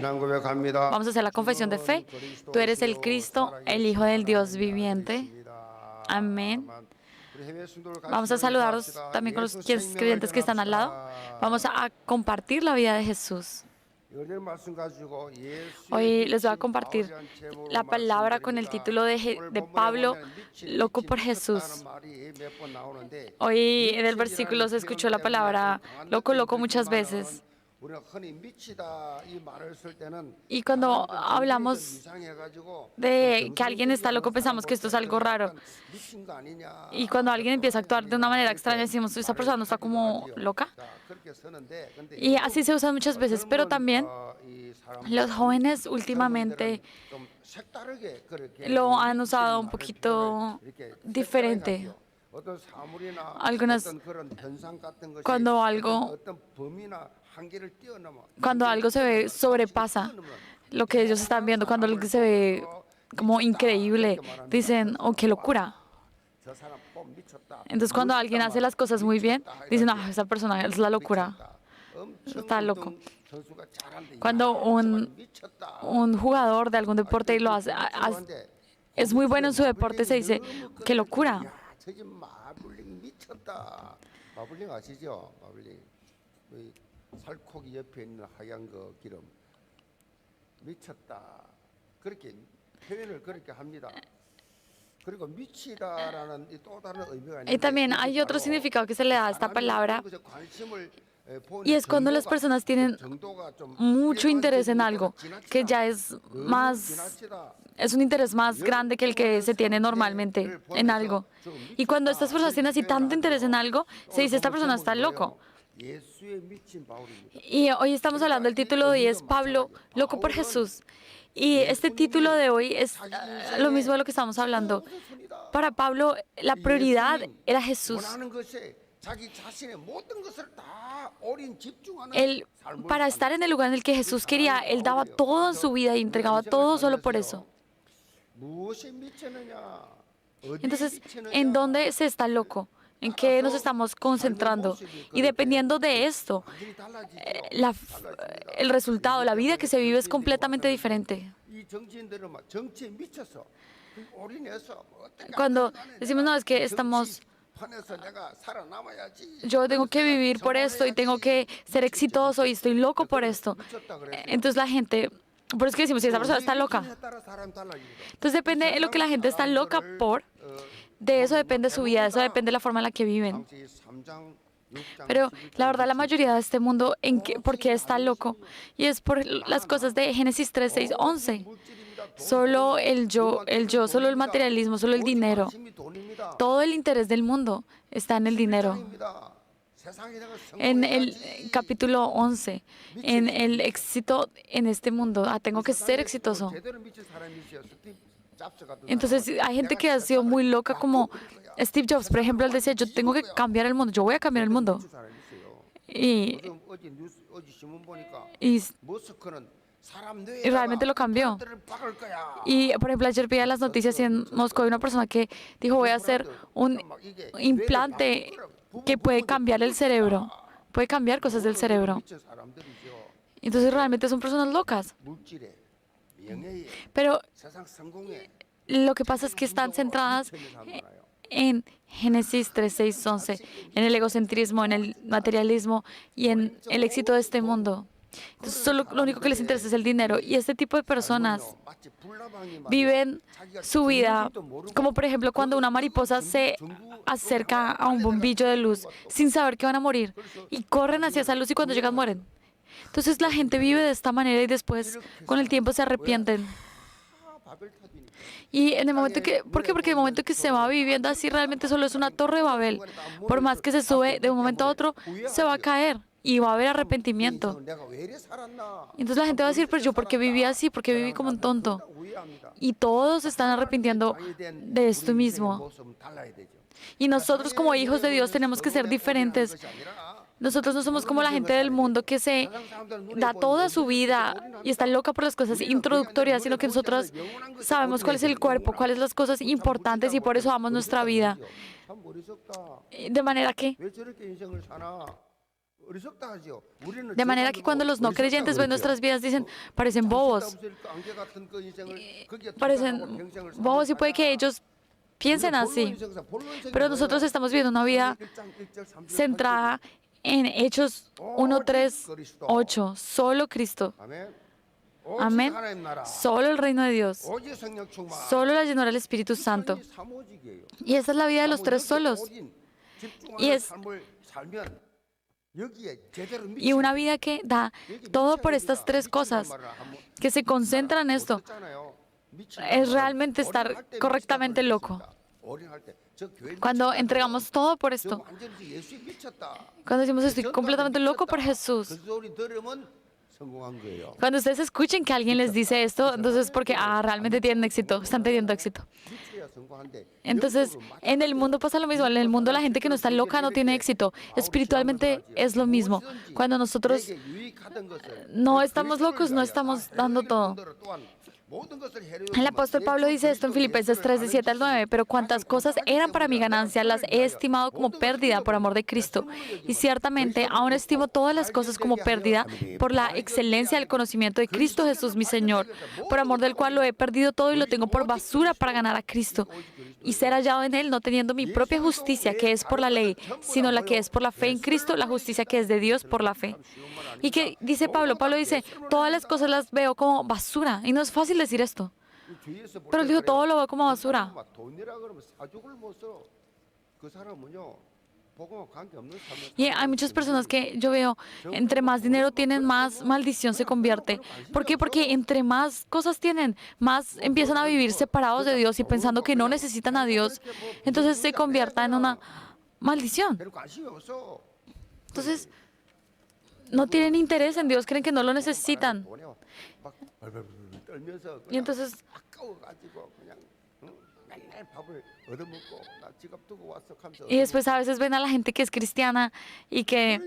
Vamos a hacer la confesión de fe. Tú eres el Cristo, el Hijo del Dios viviente. Amén. Vamos a saludarlos también con los creyentes que están al lado. Vamos a compartir la vida de Jesús. Hoy les voy a compartir la palabra con el título de Pablo, loco por Jesús. Hoy en el versículo se escuchó la palabra loco, loco muchas veces. Y cuando hablamos de que alguien está loco, pensamos que esto es algo raro. Y cuando alguien empieza a actuar de una manera extraña, decimos, esa persona no está como loca. Y así se usa muchas veces, pero también los jóvenes últimamente lo han usado un poquito diferente. Cuando algo se ve sobrepasa lo que ellos están viendo, cuando algo se ve como increíble, dicen, oh, qué locura. Entonces cuando alguien hace las cosas muy bien, dicen, ah, esa persona es la locura, está loco. Cuando un jugador de algún deporte lo hace, es muy bueno en su deporte, se dice, qué locura. Y también hay otro significado que se le da a esta palabra, y es cuando las personas tienen mucho interés en algo, que ya es un interés más grande que el que se tiene normalmente en algo. Y cuando estas personas tienen así tanto interés en algo, se dice, esta persona está loco. Y hoy estamos hablando, el título de hoy es Pablo, loco por Jesús. Y este título de hoy es lo mismo de lo que estamos hablando. Para Pablo, la prioridad era Jesús. Él, para estar en el lugar en el que Jesús quería, él daba todo en su vida y entregaba todo solo por eso. Entonces, ¿en dónde se está loco? ¿En qué nos estamos concentrando? Y dependiendo de esto, el resultado, la vida que se vive es completamente diferente. Cuando decimos, no, es que yo tengo que vivir por esto y tengo que ser exitoso y estoy loco por esto. Entonces la gente, por eso que decimos, si esa persona está loca. Entonces depende de lo que la gente está loca por, de eso depende su vida, de eso depende la forma en la que viven. Pero la verdad, la mayoría de este mundo, ¿por qué está loco? Y es por las cosas de Génesis 3, 6, 11. Solo el yo, solo el materialismo, solo el dinero. Todo el interés del mundo está en el dinero. En el capítulo 11, en el éxito en este mundo, tengo que ser exitoso. Entonces, hay gente que ha sido muy loca, como Steve Jobs, por ejemplo, él decía, yo tengo que cambiar el mundo, yo voy a cambiar el mundo. Y realmente lo cambió. Y, por ejemplo, ayer veía las noticias y en Moscú hay una persona que dijo, voy a hacer un implante que puede cambiar el cerebro, puede cambiar cosas del cerebro. Entonces, realmente son personas locas. Pero lo que pasa es que están centradas en Génesis 3, 6, 11, en el egocentrismo, en el materialismo y en el éxito de este mundo. Entonces, solo lo único que les interesa es el dinero. Y este tipo de personas viven su vida como, por ejemplo, cuando una mariposa se acerca a un bombillo de luz sin saber que van a morir y corren hacia esa luz y cuando llegan mueren. Entonces la gente vive de esta manera y después con el tiempo se arrepienten. Y en el momento ¿por qué? Porque en el momento que se va viviendo así realmente solo es una torre de Babel. Por más que se sube de un momento a otro, se va a caer y va a haber arrepentimiento. Entonces la gente va a decir, pero yo, ¿por qué viví así? ¿Por qué viví como un tonto? Y todos están arrepintiendo de esto mismo. Y nosotros como hijos de Dios tenemos que ser diferentes. Nosotros no somos como la gente del mundo que se da toda su vida y está loca por las cosas introductorias, sino que nosotros sabemos cuál es el cuerpo, cuáles son las cosas importantes y por eso amamos nuestra vida. De manera que De manera que cuando los no creyentes ven nuestras vidas dicen, parecen bobos. Parecen bobos y puede que ellos piensen así. Pero nosotros estamos viviendo una vida centrada en Hechos 1, 3, 8. Solo Cristo. Amén. Solo el reino de Dios. Solo la llenura del Espíritu Santo. Y esa es la vida de los tres solos. Y una vida que da todo por estas tres cosas, que se concentra en esto, es realmente estar correctamente loco. Cuando entregamos todo por esto, cuando decimos estoy completamente loco por Jesús, cuando ustedes escuchen que alguien les dice esto, entonces es porque realmente tienen éxito, están teniendo éxito. Entonces, en el mundo pasa lo mismo. En el mundo la gente que no está loca no tiene éxito. Espiritualmente es lo mismo. Cuando nosotros no estamos locos, no estamos dando todo. El apóstol Pablo dice esto en Filipenses 3, de 7 al 9, pero cuantas cosas eran para mi ganancia, las he estimado como pérdida por amor de Cristo. Y ciertamente aún estimo todas las cosas como pérdida por la excelencia del conocimiento de Cristo Jesús, mi Señor, por amor del cual lo he perdido todo y lo tengo por basura para ganar a Cristo y ser hallado en Él, no teniendo mi propia justicia, que es por la ley, sino la que es por la fe en Cristo, la justicia que es de Dios por la fe. ¿Y qué dice Pablo? Pablo dice, todas las cosas las veo como basura. Y no es fácil decir esto. Pero él dijo, todo lo veo como basura. Y hay muchas personas que yo veo, entre más dinero tienen, más maldición se convierte. ¿Por qué? Porque entre más cosas tienen, más empiezan a vivir separados de Dios y pensando que no necesitan a Dios. Entonces se convierta en una maldición. Entonces, no tienen interés en Dios, creen que no lo necesitan. Y entonces y después a veces ven a la gente que es cristiana y que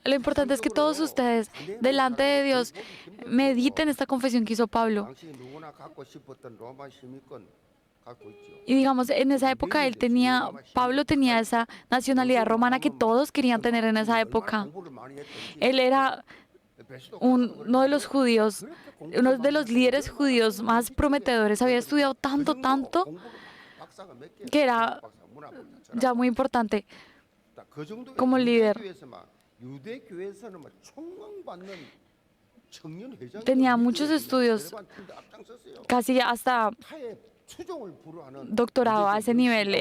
lo importante es que todos ustedes, delante de Dios, mediten esta confesión que hizo Pablo. Y digamos, en esa época Pablo tenía esa nacionalidad romana que todos querían tener en esa época. Él era uno de los judíos, uno de los líderes judíos más prometedores. Había estudiado tanto, que era ya muy importante como líder. Tenía muchos estudios, casi hasta doctorado a ese nivel.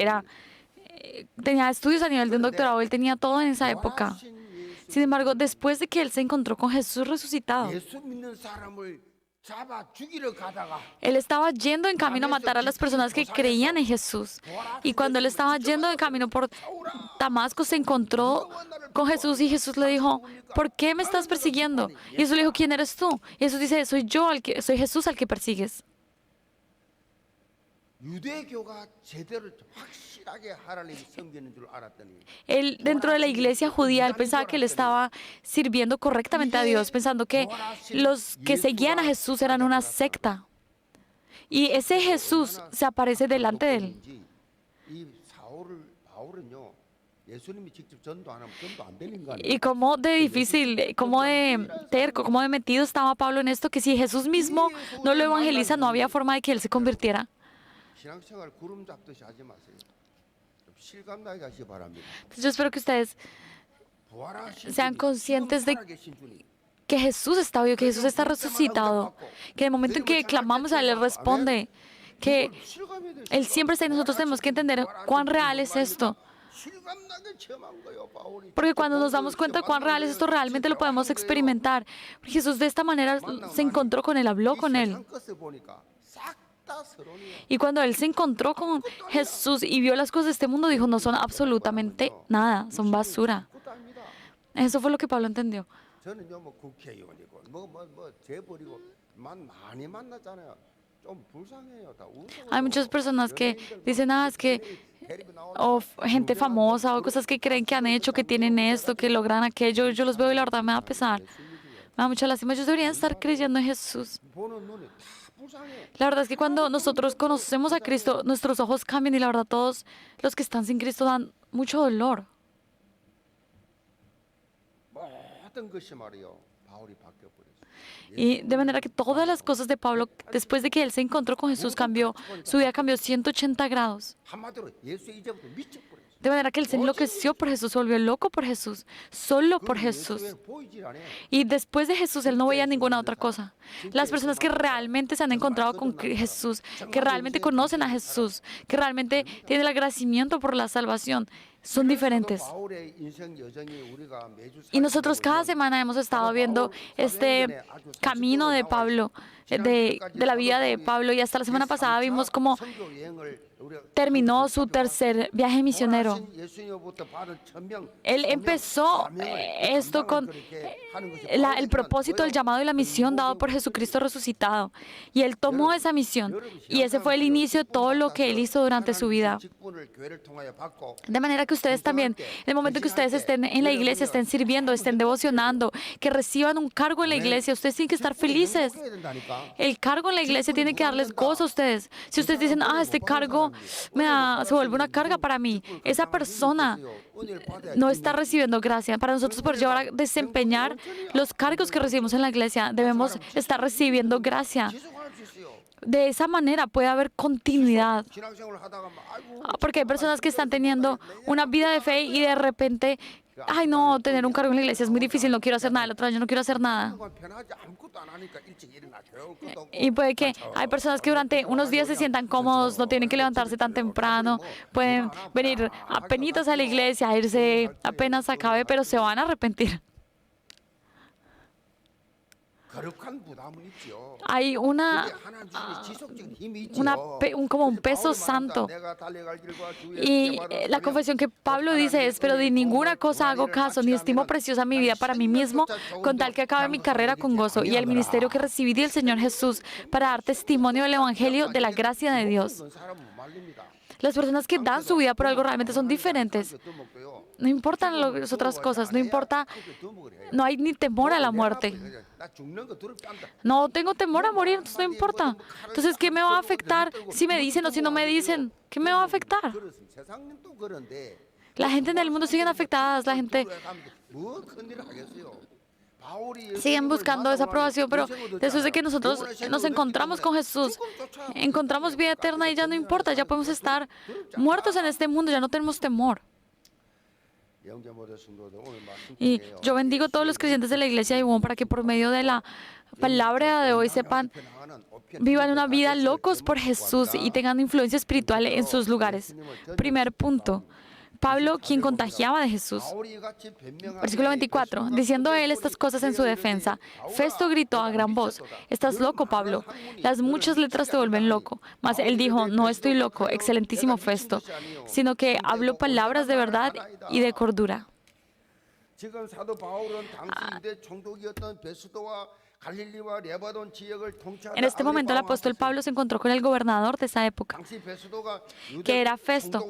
Tenía estudios a nivel de un doctorado, él tenía todo en esa época. Sin embargo, después de que él se encontró con Jesús resucitado, él estaba yendo en camino a matar a las personas que creían en Jesús. Y cuando él estaba yendo en camino por Damasco, se encontró con Jesús y Jesús le dijo, ¿por qué me estás persiguiendo? Y Jesús le dijo, ¿quién eres tú? Y Jesús dice, soy Jesús al que persigues. Él, dentro de la iglesia judía, él pensaba que él estaba sirviendo correctamente a Dios, pensando que los que seguían a Jesús eran una secta. Y ese Jesús se aparece delante de él. Y cómo de difícil, cómo de terco, cómo de metido estaba Pablo en esto, que si Jesús mismo no lo evangeliza, no había forma de que él se convirtiera. Entonces yo espero que ustedes sean conscientes de que Jesús está vivo, que Jesús está resucitado, que en el momento en que clamamos a Él, Él responde, que Él siempre está y nosotros tenemos que entender cuán real es esto. Porque cuando nos damos cuenta de cuán real es esto, realmente lo podemos experimentar. Porque Jesús de esta manera se encontró con Él, habló con Él. Y cuando Él se encontró con Jesús y vio las cosas de este mundo, dijo, no son absolutamente nada, son basura. Eso fue lo que Pablo entendió. Hay muchas personas que dicen, es que, o gente famosa, o cosas que creen que han hecho, que tienen esto, que logran aquello. Yo los veo y la verdad me da pesar. Me da mucha lástima. Ellos deberían estar creyendo en Jesús. La verdad es que cuando nosotros conocemos a Cristo, nuestros ojos cambian y la verdad todos los que están sin Cristo dan mucho dolor. Y de manera que todas las cosas de Pablo, después de que él se encontró con Jesús, cambió, su vida cambió 180 grados. De manera que él se enloqueció por Jesús, se volvió loco por Jesús, solo por Jesús. Y después de Jesús, él no veía ninguna otra cosa. Las personas que realmente se han encontrado con Jesús, que realmente conocen a Jesús, que realmente tienen el agradecimiento por la salvación, son diferentes. Y nosotros cada semana hemos estado viendo este camino de Pablo, de la vida de Pablo, y hasta la semana pasada vimos cómo terminó su tercer viaje misionero. Él empezó esto con el propósito, el llamado y la misión dado por Jesucristo resucitado. Y él tomó esa misión. Y ese fue el inicio de todo lo que él hizo durante su vida. De manera que ustedes también, en el momento que ustedes estén en la iglesia, estén sirviendo, estén devocionando, que reciban un cargo en la iglesia, ustedes tienen que estar felices. El cargo en la iglesia tiene que darles gozo a ustedes. Si ustedes dicen, este cargo se vuelve una carga para mí, esa persona no está recibiendo gracia. Para nosotros poder llevar a desempeñar los cargos que recibimos en la iglesia, debemos estar recibiendo gracia. De esa manera puede haber continuidad. Porque hay personas que están teniendo una vida de fe y de repente, no, tener un cargo en la iglesia es muy difícil, no quiero hacer nada, el otro año no quiero hacer nada. Y puede que hay personas que durante unos días se sientan cómodos, no tienen que levantarse tan temprano, pueden venir apenitas a la iglesia, irse apenas acabe, pero se van a arrepentir. Hay como un peso santo. Y la confesión que Pablo dice es, pero de ninguna cosa hago caso, ni estimo preciosa mi vida para mí mismo, con tal que acabe mi carrera con gozo y el ministerio que recibí del Señor Jesús para dar testimonio del Evangelio de la gracia de Dios. Las personas que dan su vida por algo realmente son diferentes. No importan las otras cosas, no hay ni temor a la muerte. No tengo temor a morir, entonces no importa. Entonces, ¿qué me va a afectar si me dicen o si no me dicen? ¿Qué me va a afectar? La gente en el mundo sigue afectadas, la gente siguen buscando esa aprobación, pero después de que nosotros nos encontramos con Jesús, encontramos vida eterna y ya no importa, ya podemos estar muertos en este mundo, ya no tenemos temor. Y yo bendigo a todos los creyentes de la iglesia de Ibón para que por medio de la palabra de hoy vivan una vida locos por Jesús y tengan influencia espiritual en sus lugares. Primer punto. Pablo, quien contagiaba de Jesús. Versículo 24. Diciendo él estas cosas en su defensa, Festo gritó a gran voz, «¿Estás loco, Pablo? Las muchas letras te vuelven loco». Mas él dijo, «No estoy loco, excelentísimo Festo, sino que hablo palabras de verdad y de cordura». En este momento el apóstol Pablo se encontró con el gobernador de esa época, que era Festo.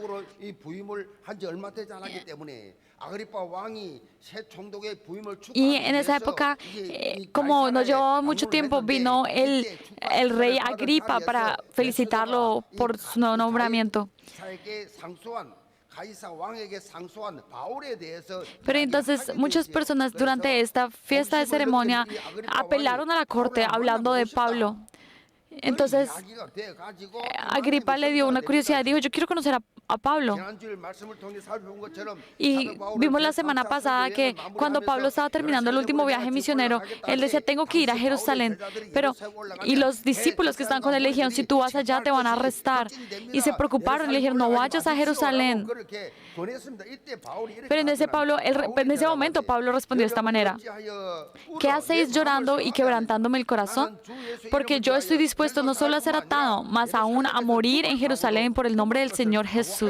Y en esa época, como no llevaba mucho tiempo, vino el rey Agripa para felicitarlo por su nuevo nombramiento. Pero entonces muchas personas durante esta fiesta de ceremonia apelaron a la corte hablando de Pablo. Entonces Agripa le dio una curiosidad, dijo, yo quiero conocer a Pablo. Y vimos la semana pasada que cuando Pablo estaba terminando el último viaje misionero, él decía, tengo que ir a Jerusalén. Y los discípulos que estaban con él le dijeron, si tú vas allá te van a arrestar. Y se preocuparon, le dijeron, no vayas a Jerusalén. Pero en ese momento Pablo respondió de esta manera, ¿qué hacéis llorando y quebrantándome el corazón? Porque yo estoy dispuesto no solo a ser atado, mas aún a morir en Jerusalén por el nombre del Señor Jesús.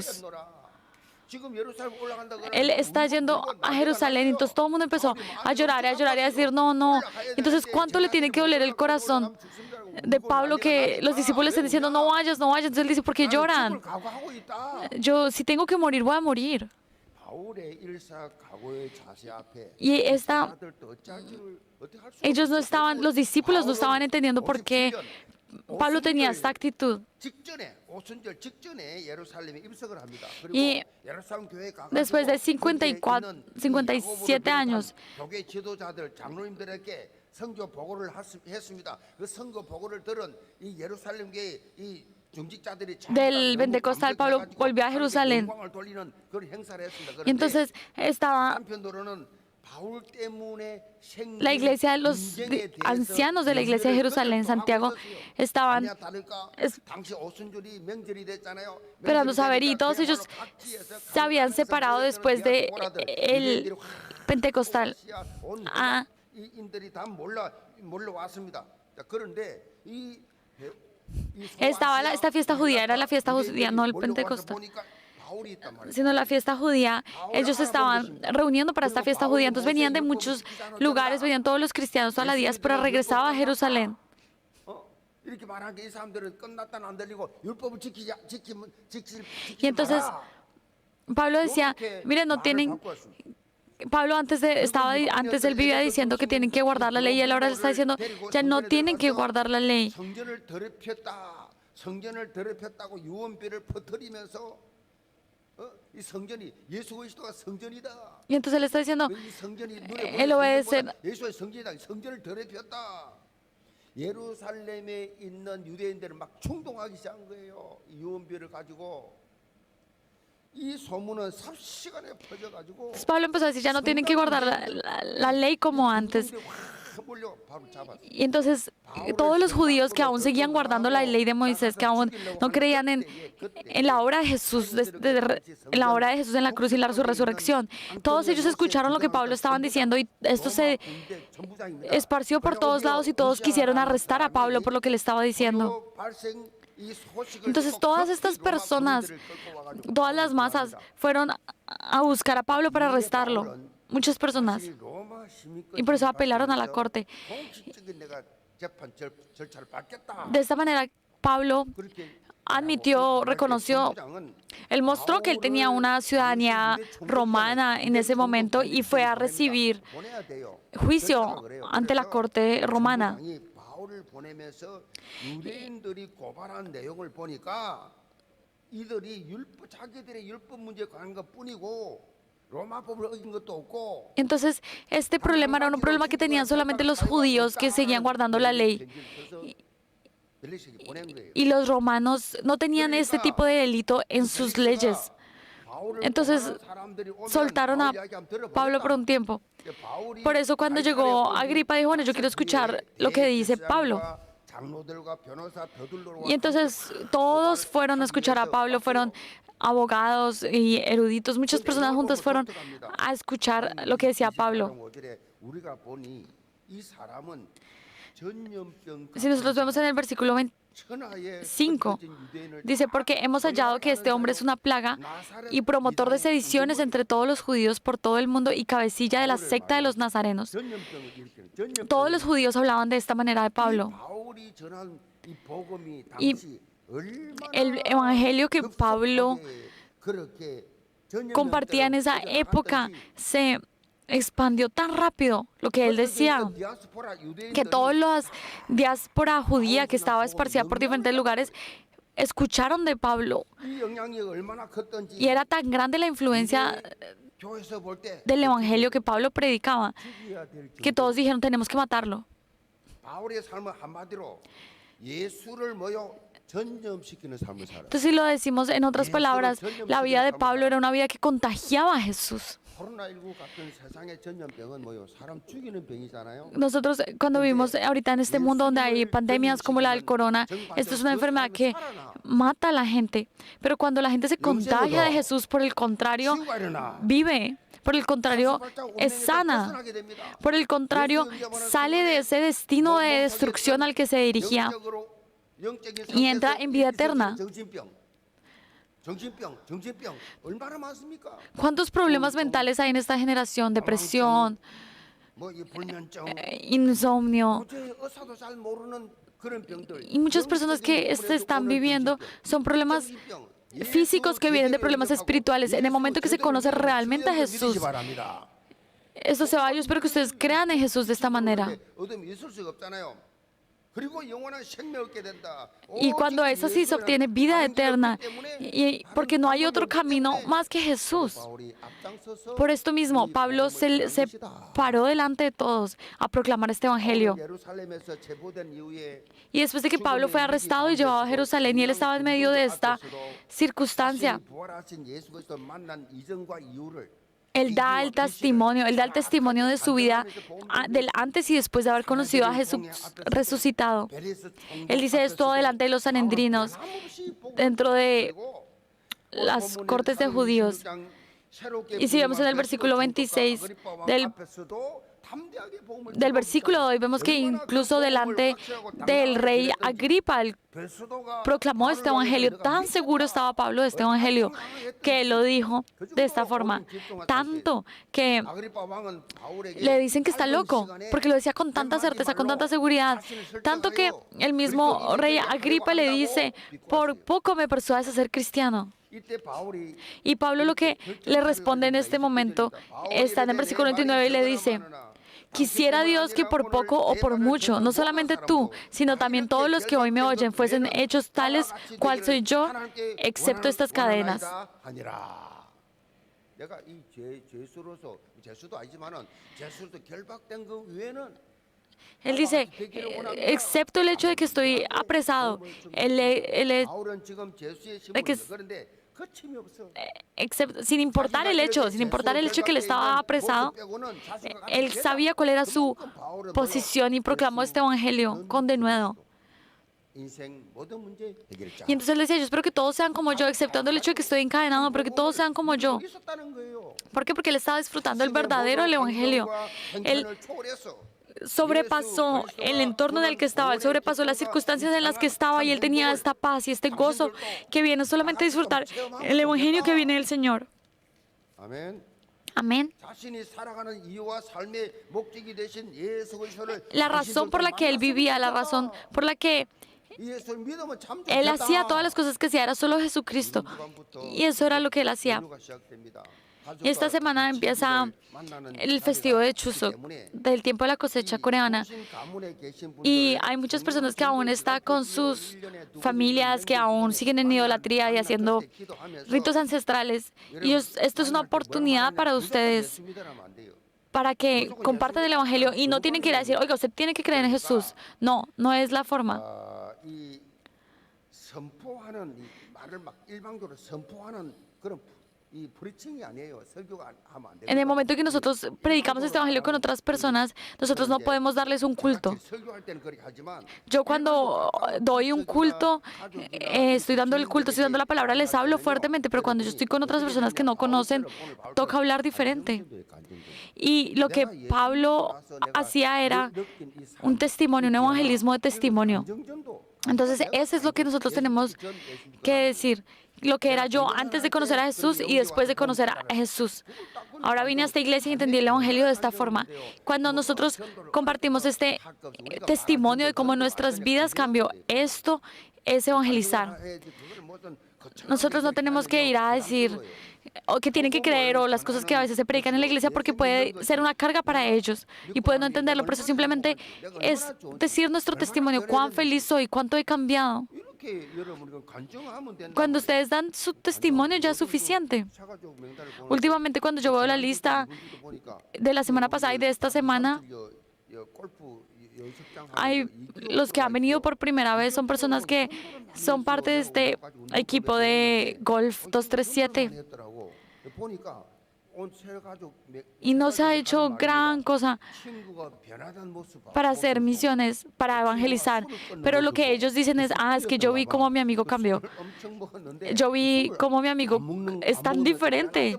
Él está yendo a Jerusalén, entonces todo el mundo empezó a llorar y a decir, no, no. Entonces, ¿cuánto le tiene que doler el corazón de Pablo que los discípulos estén diciendo, no vayas, no vayas? Entonces él dice, ¿por qué lloran? Yo, si tengo que morir, voy a morir. Y ellos no estaban, los discípulos no estaban entendiendo por qué Pablo tenía esta actitud. Y después de 57 años, del Pentecostal, Pablo volvió a Jerusalén. Y entonces estaba la iglesia, los ancianos de la iglesia de Jerusalén, Santiago, estaban esperando saber, y todos ellos se habían separado después de el Pentecostal. Estaba esta fiesta judía, era la fiesta judía, no el Pentecostal, sino la fiesta judía. Ellos estaban reuniendo para esta fiesta judía, entonces venían de muchos lugares, venían todos los cristianos, toda la diáspora regresaba a Jerusalén. Y entonces Pablo decía, miren, no tienen... Pablo antes él vivía diciendo que tienen que guardar la ley, y él ahora le está diciendo, ya no tienen que guardar la ley. Y entonces él está diciendo, el obedecer. Entonces Pablo empezó a decir, ya no tienen que guardar la ley como antes. Y entonces todos los judíos que aún seguían guardando la ley de Moisés, que aún no creían en la obra de Jesús, en la obra de Jesús en la cruz y la resurrección, todos ellos escucharon lo que Pablo estaba diciendo, y esto se esparció por todos lados y todos quisieron arrestar a Pablo por lo que le estaba diciendo. Entonces todas estas personas, todas las masas fueron a buscar a Pablo para arrestarlo. Muchas personas. Y por eso apelaron a la corte. De esta manera Pablo admitió, reconoció, él mostró que él tenía una ciudadanía romana en ese momento y fue a recibir juicio ante la corte romana. Entonces, este problema era un problema que tenían solamente los judíos que seguían guardando la ley. Y los romanos no tenían este tipo de delito en sus leyes. Entonces, soltaron a Pablo por un tiempo. Por eso cuando llegó Agripa dijo, bueno, yo quiero escuchar lo que dice Pablo. Y entonces todos fueron a escuchar a Pablo, fueron abogados y eruditos, muchas personas juntas fueron a escuchar lo que decía Pablo. Si nosotros vemos en el versículo 25, dice, porque hemos hallado que este hombre es una plaga y promotor de sediciones entre todos los judíos por todo el mundo y cabecilla de la secta de los nazarenos. Todos los judíos hablaban de esta manera de Pablo. Y el evangelio que Pablo compartía en esa época se expandió tan rápido, lo que él decía, que toda la diáspora judía que estaba esparcida por diferentes lugares escucharon de Pablo. Y era tan grande la influencia del evangelio que Pablo predicaba, que todos dijeron, tenemos que matarlo. Entonces, si lo decimos en otras palabras, la vida de Pablo era una vida que contagiaba a Jesús. Nosotros cuando vivimos ahorita en este mundo donde hay pandemias como la del corona, esto es una enfermedad que mata a la gente. Pero cuando la gente se contagia de Jesús, por el contrario, vive. Por el contrario, es sana. Por el contrario, sale de ese destino de destrucción al que se dirigía y entra en vida eterna. ¿Cuántos problemas mentales hay en esta generación? Depresión, insomnio. Y muchas personas que están viviendo son problemas físicos que vienen de problemas espirituales. En el momento que se conoce realmente a Jesús, esto se va. Yo espero que ustedes crean en Jesús de esta manera. Y cuando es así, se obtiene vida eterna. Porque no hay otro camino más que Jesús. Por esto mismo, Pablo se paró delante de todos a proclamar este evangelio. Y después de que Pablo fue arrestado y llevado a Jerusalén, y él estaba en medio de esta circunstancia, él da el testimonio de su vida, del antes y después de haber conocido a Jesús resucitado. Él dice esto delante de los sanhedrinos, dentro de las cortes de judíos. Y si vemos en el versículo 26 del versículo de hoy, vemos que incluso delante del rey Agripa, él proclamó este evangelio. Tan seguro estaba Pablo de este evangelio que él lo dijo de esta forma. Tanto que le dicen que está loco, porque lo decía con tanta certeza, con tanta seguridad. Tanto que el mismo rey Agripa le dice: por poco me persuades a ser cristiano. Y Pablo lo que le responde en este momento está en el versículo 29 y le dice: quisiera Dios que por poco o por mucho, no solamente tú, sino también todos los que hoy me oyen, fuesen hechos tales cual soy yo, excepto estas cadenas. Él dice, excepto el hecho de que estoy apresado, sin importar el hecho de que él estaba apresado, él sabía cuál era su posición y proclamó este evangelio con denuedo. Y entonces él decía: yo espero que todos sean como yo, exceptuando el hecho de que estoy encadenado, pero que todos sean como yo. ¿Por qué? Porque él estaba disfrutando el verdadero evangelio. Él sobrepasó el entorno en el que estaba, él sobrepasó las circunstancias en las que estaba, y él tenía esta paz y este gozo que viene solamente a disfrutar el evangelio que viene del Señor. Amén. La razón por la que él vivía, la razón por la que él hacía todas las cosas que hacía era solo Jesucristo, y eso era lo que él hacía. Y esta semana empieza el festivo de Chuseok, del tiempo de la cosecha coreana. Y hay muchas personas que aún están con sus familias, que aún siguen en idolatría y haciendo ritos ancestrales. Y esto es una oportunidad para ustedes, para que compartan el evangelio, y no tienen que ir a decir: oiga, usted tiene que creer en Jesús. No, no es la forma. En el momento que nosotros predicamos este evangelio con otras personas, nosotros no podemos darles un culto. Yo cuando doy un culto, estoy dando el culto, estoy dando la palabra, les hablo fuertemente, pero cuando yo estoy con otras personas que no conocen, toca hablar diferente. Y lo que Pablo hacía era un testimonio, un evangelismo de testimonio. Entonces, eso es lo que nosotros tenemos que decir. Lo que era yo antes de conocer a Jesús y después de conocer a Jesús. Ahora vine a esta iglesia y entendí el evangelio de esta forma. Cuando nosotros compartimos este testimonio de cómo nuestras vidas cambió, esto es evangelizar. Nosotros no tenemos que ir a decir o que tienen que creer, o las cosas que a veces se predican en la iglesia, porque puede ser una carga para ellos y pueden no entenderlo. Por eso simplemente es decir nuestro testimonio: cuán feliz soy, cuánto he cambiado. Cuando ustedes dan su testimonio ya es suficiente. Últimamente, cuando yo veo la lista de la semana pasada y de esta semana, hay los que han venido por primera vez, son personas que son parte de este equipo de Golf 237. Y no se ha hecho gran cosa para hacer misiones, para evangelizar. Pero lo que ellos dicen es: es que yo vi cómo mi amigo cambió. Yo vi cómo mi amigo es tan diferente,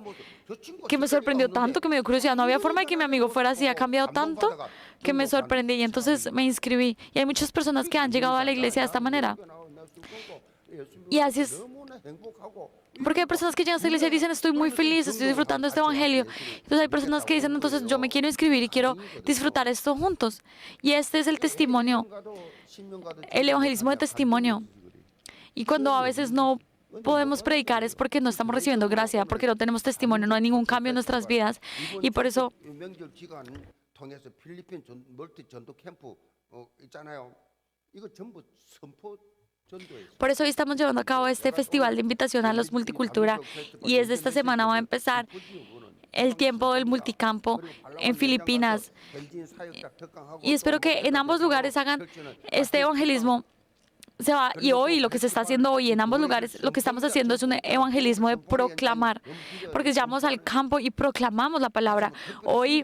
que me sorprendió tanto, que me dio curiosidad. No había forma de que mi amigo fuera así. Ha cambiado tanto que me sorprendí. Y entonces me inscribí. Y hay muchas personas que han llegado a la iglesia de esta manera. Y así es Porque hay personas que llegan a esta iglesia y dicen, estoy muy feliz, estoy disfrutando este evangelio. Entonces hay personas que dicen, entonces yo me quiero inscribir y quiero disfrutar esto juntos. Y este es el testimonio, el evangelismo de testimonio. Y cuando a veces no podemos predicar es porque no estamos recibiendo gracia, porque no tenemos testimonio, no hay ningún cambio en nuestras vidas. Y por eso hoy estamos llevando a cabo este festival de invitación a los multicultura y desde esta semana va a empezar el tiempo del multicampo en Filipinas. Y espero que en ambos lugares hagan este evangelismo. Y hoy lo que se está haciendo hoy en ambos lugares, lo que estamos haciendo es un evangelismo de proclamar, porque llegamos al campo y proclamamos la palabra. Hoy,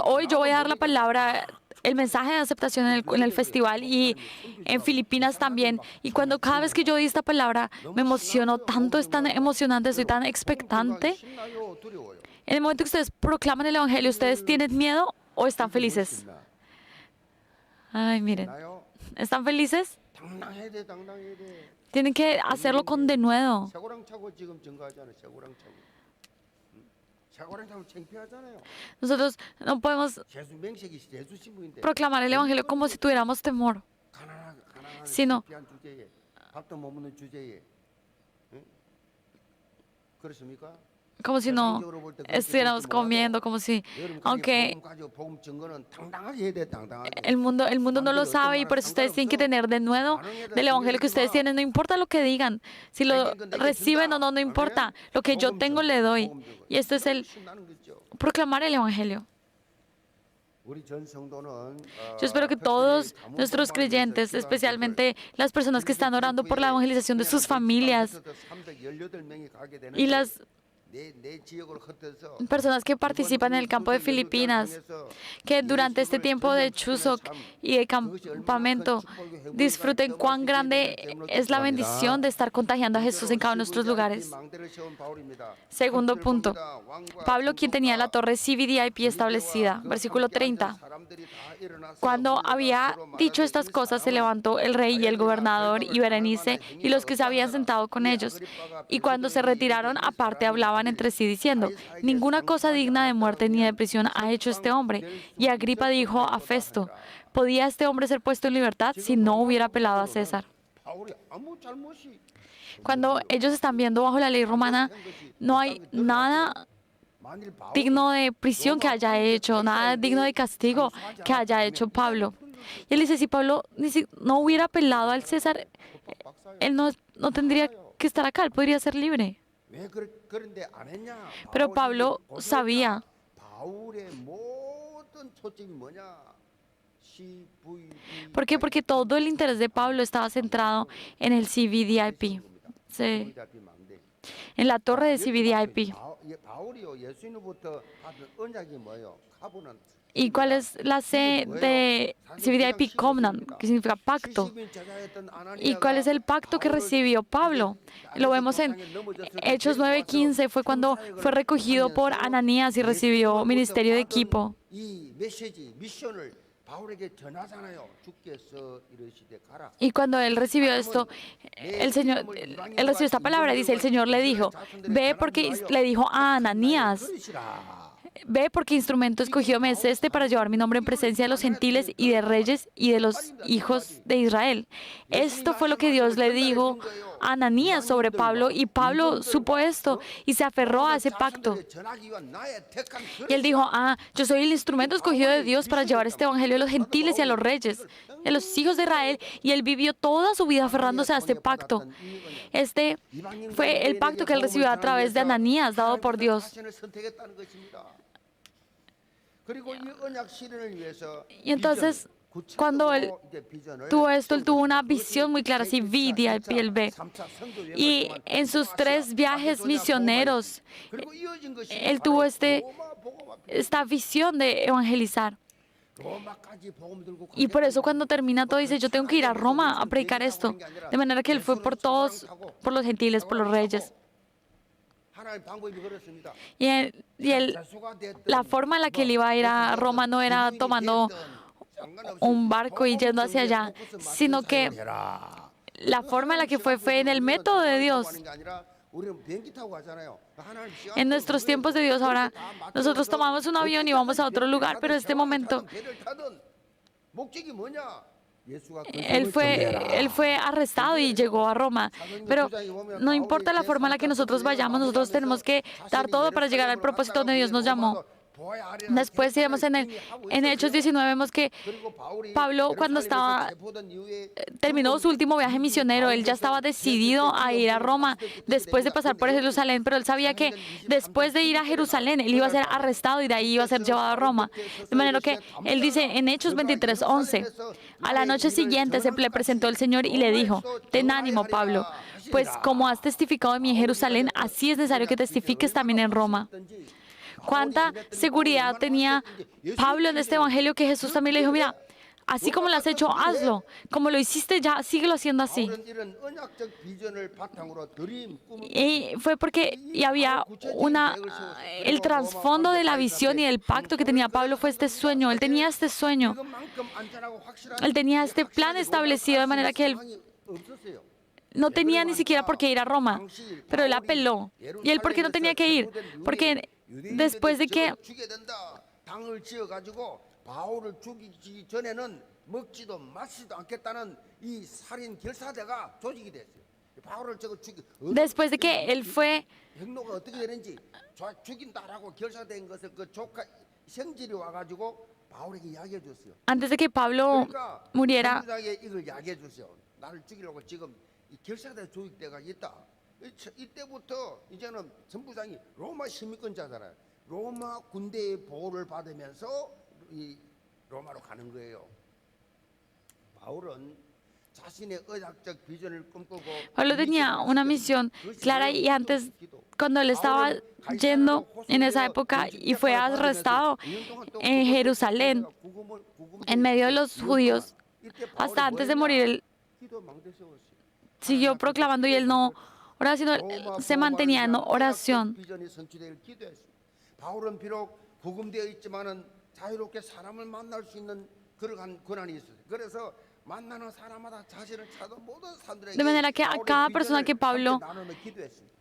hoy yo voy a dar la palabra, el mensaje de aceptación en el festival y en Filipinas también. Y cada vez que yo di esta palabra, me emociono tanto, es tan emocionante, estoy tan expectante. En el momento que ustedes proclaman el evangelio, ¿ustedes tienen miedo o están felices? Ay, miren, ¿están felices? Tienen que hacerlo con denuedo. Nosotros no podemos proclamar el evangelio como si tuviéramos temor, sino como si no estuviéramos comiendo, aunque el mundo no lo sabe y por eso ustedes tienen que tener denuedo del evangelio que ustedes tienen, no importa lo que digan, si lo reciben o no, no importa, lo que yo tengo le doy. Y esto es el proclamar el evangelio. Yo espero que todos nuestros creyentes, especialmente las personas que están orando por la evangelización de sus familias y las personas que participan en el campo de Filipinas, que durante este tiempo de Chuseok y de campamento disfruten cuán grande es la bendición de estar contagiando a Jesús en cada uno de nuestros lugares. Segundo punto, Pablo, quien tenía la torre CVDIP establecida, versículo 30. Cuando había dicho estas cosas, se levantó el rey y el gobernador y Berenice y los que se habían sentado con ellos. Y cuando se retiraron aparte hablaban entre sí diciendo, ninguna cosa digna de muerte ni de prisión ha hecho este hombre. Y Agripa dijo a Festo, ¿podía este hombre ser puesto en libertad si no hubiera apelado a César? Cuando ellos están viendo bajo la ley romana, no hay nada digno de prisión que haya hecho, nada digno de castigo que haya hecho Pablo. Y él dice, si Pablo no hubiera apelado al César, él no tendría que estar acá, él podría ser libre. Pero Pablo sabía ¿por qué? Porque todo el interés de Pablo estaba centrado en el CVDIP, sí, en la torre de CVDIP. ¿Y cuál es la C de CVDIP? Covenant, que significa pacto. ¿Y cuál es el pacto que recibió Pablo? Lo vemos en Hechos 9:15, fue cuando fue recogido por Ananías y recibió ministerio de equipo. Y cuando él recibió esto, él recibió esta palabra, dice, el Señor le dijo, ve porque le dijo a Ananías, ve porque instrumento escogido me es este para llevar mi nombre en presencia de los gentiles y de reyes y de los hijos de Israel. Esto fue lo que Dios le dijo a Ananías sobre Pablo y Pablo supo esto y se aferró a ese pacto. Y él dijo, yo soy el instrumento escogido de Dios para llevar este evangelio a los gentiles y a los reyes, a los hijos de Israel, y él vivió toda su vida aferrándose a este pacto. Este fue el pacto que él recibió a través de Ananías, dado por Dios. Y entonces, cuando él tuvo esto, él tuvo una visión muy clara, así CVDIP, el B. Y en sus 3 viajes misioneros, él tuvo esta visión de evangelizar. Y por eso cuando termina todo dice, yo tengo que ir a Roma a predicar esto. De manera que él fue por todos, por los gentiles, por los reyes. La forma en la que él iba a ir a Roma no era tomando un barco y yendo hacia allá, sino que la forma en la que fue en el método de Dios. En nuestros tiempos de Dios ahora, nosotros tomamos un avión y vamos a otro lugar, pero en este momento él fue arrestado y llegó a Roma. Pero no importa la forma en la que nosotros vayamos, nosotros tenemos que dar todo para llegar al propósito donde Dios nos llamó. Después, si vemos en Hechos 19, vemos que Pablo, cuando terminó su último viaje misionero, él ya estaba decidido a ir a Roma después de pasar por Jerusalén, pero él sabía que después de ir a Jerusalén, él iba a ser arrestado y de ahí iba a ser llevado a Roma. De manera que él dice en Hechos 23:11, a la noche siguiente se le presentó el Señor y le dijo, ten ánimo, Pablo, pues como has testificado de mí en Jerusalén, así es necesario que testifiques también en Roma. ¿Cuánta seguridad tenía Pablo en este evangelio que Jesús también le dijo, mira, así como lo has hecho, hazlo. Como lo hiciste ya, síguelo haciendo así. Y fue porque había el trasfondo de la visión y del pacto que tenía Pablo fue este sueño. Él tenía este sueño. Él tenía este plan establecido de manera que él no tenía ni siquiera por qué ir a Roma, pero él apeló. ¿Y él por qué no tenía que ir? Porque después de que él fue antes de que Pablo muriera, Pablo tenía una misión clara y antes, cuando él estaba yendo en esa época y fue arrestado en Jerusalén, en medio de los judíos, hasta antes de morir, él siguió proclamando y él no oraba, sino se mantenía en oración. De manera que a cada persona que Pablo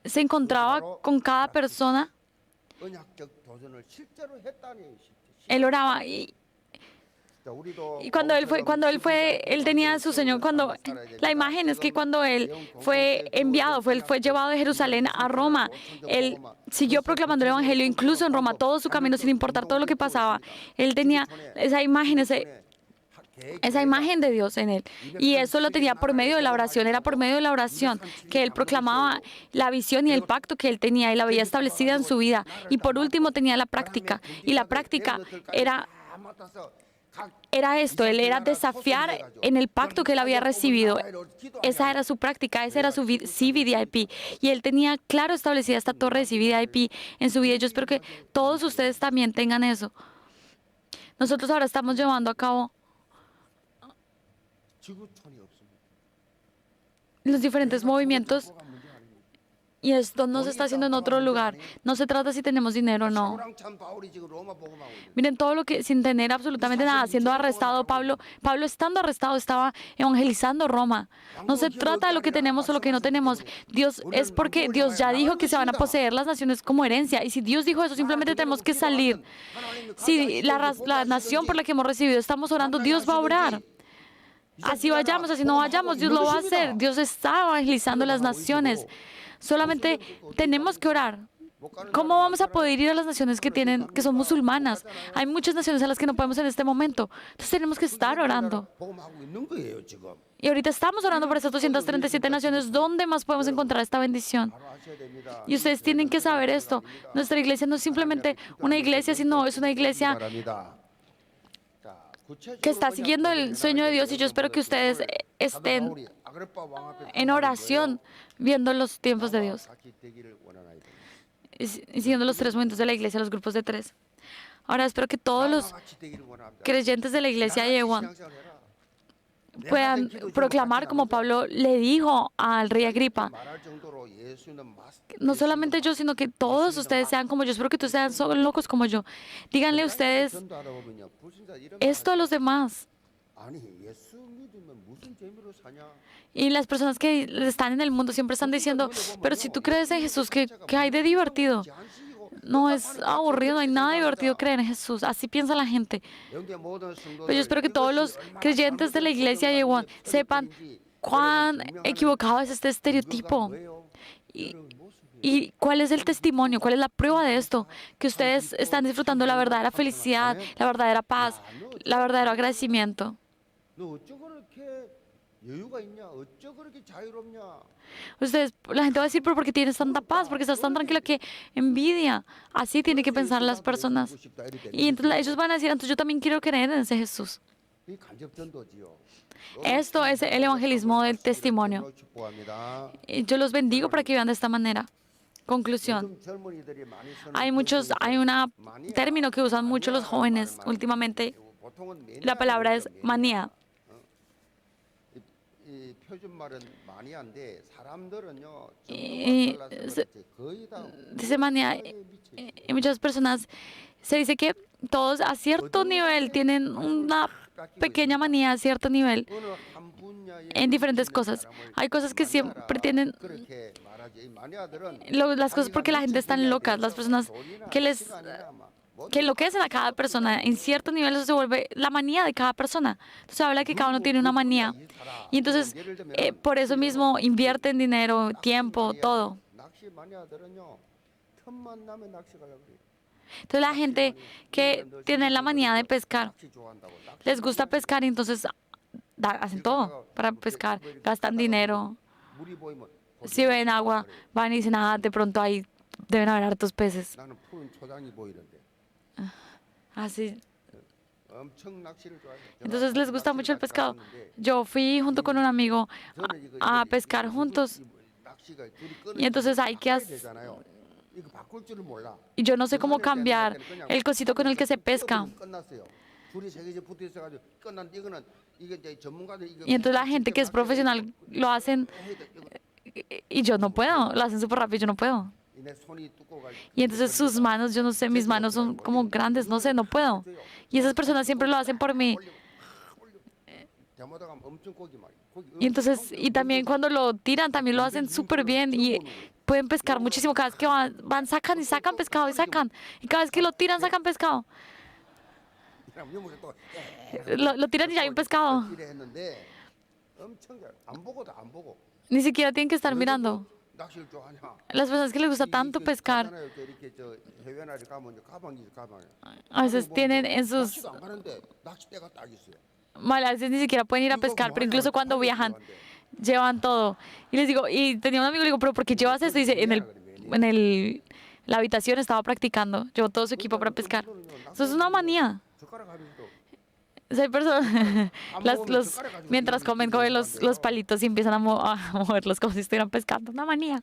se encontraba con cada persona, él oraba. Y cuando él tenía su sueño, la imagen es que cuando él fue enviado, él fue llevado de Jerusalén a Roma, él siguió proclamando el evangelio, incluso en Roma, todo su camino, sin importar todo lo que pasaba. Él tenía esa imagen, esa imagen de Dios en él. Y eso lo tenía por medio de la oración. Era por medio de la oración que él proclamaba la visión y el pacto que él tenía y la había establecida en su vida. Y por último tenía la práctica. Y la práctica era esto, él era desafiar en el pacto que él había recibido. Esa era su práctica, esa era su CVDIP. Y él tenía claro establecida esta torre de CVDIP en su vida. Yo espero que todos ustedes también tengan eso. Nosotros ahora estamos llevando a cabo los diferentes movimientos y esto no se está haciendo en otro lugar. No se trata si tenemos dinero o no. Miren todo lo que, sin tener absolutamente nada, siendo arrestado, Pablo estando arrestado, estaba evangelizando Roma. No se trata de lo que tenemos o lo que no tenemos. Es porque Dios ya dijo que se van a poseer las naciones como herencia. Y si Dios dijo eso, simplemente tenemos que salir. Si la nación por la que hemos recibido estamos orando, Dios va a orar. Así vayamos, así no vayamos, Dios lo va a hacer. Dios está evangelizando las naciones. Solamente tenemos que orar. ¿Cómo vamos a poder ir a las naciones que son musulmanas? Hay muchas naciones a las que no podemos en este momento. Entonces tenemos que estar orando. Y ahorita estamos orando por esas 237 naciones. ¿Dónde más podemos encontrar esta bendición? Y ustedes tienen que saber esto. Nuestra iglesia no es simplemente una iglesia, sino es una iglesia que está siguiendo el sueño de Dios, y yo espero que ustedes estén en oración viendo los tiempos de Dios y siguiendo los 3 momentos de la iglesia, los grupos de 3. Ahora espero que todos los creyentes de la iglesia de Yehuan puedan proclamar como Pablo le dijo al rey Agripa. No solamente yo, sino que todos ustedes sean como yo. Espero que ustedes sean locos como yo. Díganle ustedes esto a los demás. Y las personas que están en el mundo siempre están diciendo, pero si tú crees en Jesús, ¿qué hay de divertido? No, es aburrido, no hay nada divertido creer en Jesús. Así piensa la gente. Pero yo espero que todos los creyentes de la iglesia de Ewon sepan cuán equivocado es este estereotipo. ¿Y cuál es el testimonio? ¿Cuál es la prueba de esto? Que ustedes están disfrutando la verdadera felicidad, la verdadera paz, la verdadero agradecimiento. Ustedes, la gente va a decir, pero ¿por qué tienes tanta paz? ¿Por qué estás tan tranquila? Que envidia. Así tienen que pensar las personas. Y entonces ellos van a decir, entonces yo también quiero creer en ese Jesús. Esto es el evangelismo del testimonio. Y yo los bendigo para que vivan de esta manera. Conclusión. Hay un término que usan mucho los jóvenes últimamente. La palabra es manía. Dice manía. Y muchas personas se dice que todos a cierto nivel tienen una pequeña manía a cierto nivel en diferentes cosas. Hay cosas que siempre tienen las cosas porque la gente está loca. Las personas que enloquecen a cada persona en cierto nivel, eso se vuelve la manía de cada persona. Entonces habla que cada uno tiene una manía. Y entonces por eso mismo invierten dinero, tiempo, todo. Entonces la gente que tiene la manía de pescar, les gusta pescar y entonces hacen todo para pescar, gastan dinero. Si ven agua, van y dicen, de pronto ahí deben haber hartos peces. Así. Entonces les gusta mucho el pescado. Yo fui junto con un amigo a pescar juntos. Y entonces hay que hacer. Y yo no sé cómo cambiar el cosito con el que se pesca. Y entonces la gente que es profesional lo hacen y yo no puedo, lo hacen súper rápido, yo no puedo. Y entonces sus manos, yo no sé, mis manos son como grandes, no sé, no puedo. Y esas personas siempre lo hacen por mí. Y entonces, y también cuando lo tiran, también lo hacen súper bien y pueden pescar muchísimo. Cada vez que van, sacan y sacan pescado y sacan. Y cada vez que lo tiran, sacan pescado. Lo tiran y ya hay un pescado. Ni siquiera tienen que estar mirando. Las personas que les gusta tanto pescar, a veces tienen en sus... Mal, a veces ni siquiera pueden ir a pescar, pero incluso cuando viajan, llevan todo. Y les digo, y tenía un amigo, le digo, pero ¿por qué llevas esto? Y dice, la habitación estaba practicando, llevó todo su equipo para pescar. Eso es una manía. O sea, hay personas, mientras comen los palitos y empiezan a moverlos como si estuvieran pescando. Una manía.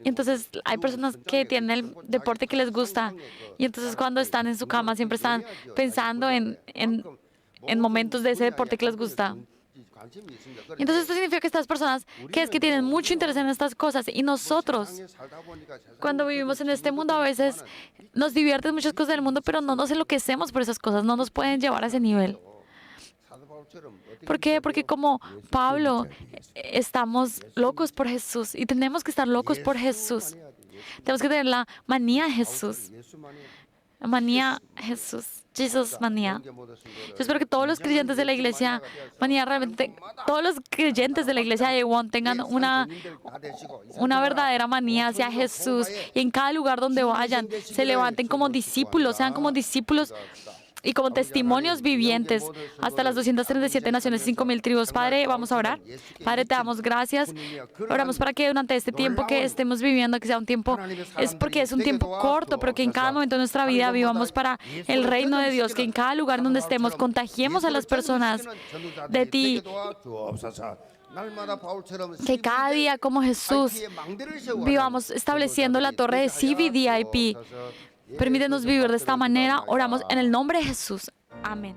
Y entonces hay personas que tienen el deporte que les gusta y entonces cuando están en su cama siempre están pensando en momentos de ese deporte que les gusta. Y entonces esto significa que estas personas que tienen mucho interés en estas cosas y nosotros cuando vivimos en este mundo a veces nos divierten muchas cosas del mundo pero no nos enloquecemos por esas cosas, no nos pueden llevar a ese nivel. ¿Por qué? Porque como Pablo estamos locos por Jesús y tenemos que estar locos por Jesús. Tenemos que tener la manía de Jesús. La manía Jesús. Jesús manía. Yo espero que todos los creyentes de la iglesia manía realmente, todos los creyentes de la iglesia de Ewon tengan una verdadera manía hacia Jesús y en cada lugar donde vayan se levanten como discípulos, sean como discípulos y como testimonios vivientes hasta las 237 naciones, 5,000 tribus. Padre, vamos a orar. Padre, te damos gracias. Oramos para que durante este tiempo que estemos viviendo, que sea un tiempo, es porque es un tiempo corto, pero que en cada momento de nuestra vida vivamos para el reino de Dios, que en cada lugar donde estemos contagiemos a las personas de ti. Que cada día como Jesús vivamos estableciendo la torre de CVDIP. Permítenos vivir de esta manera. Oramos en el nombre de Jesús. Amén.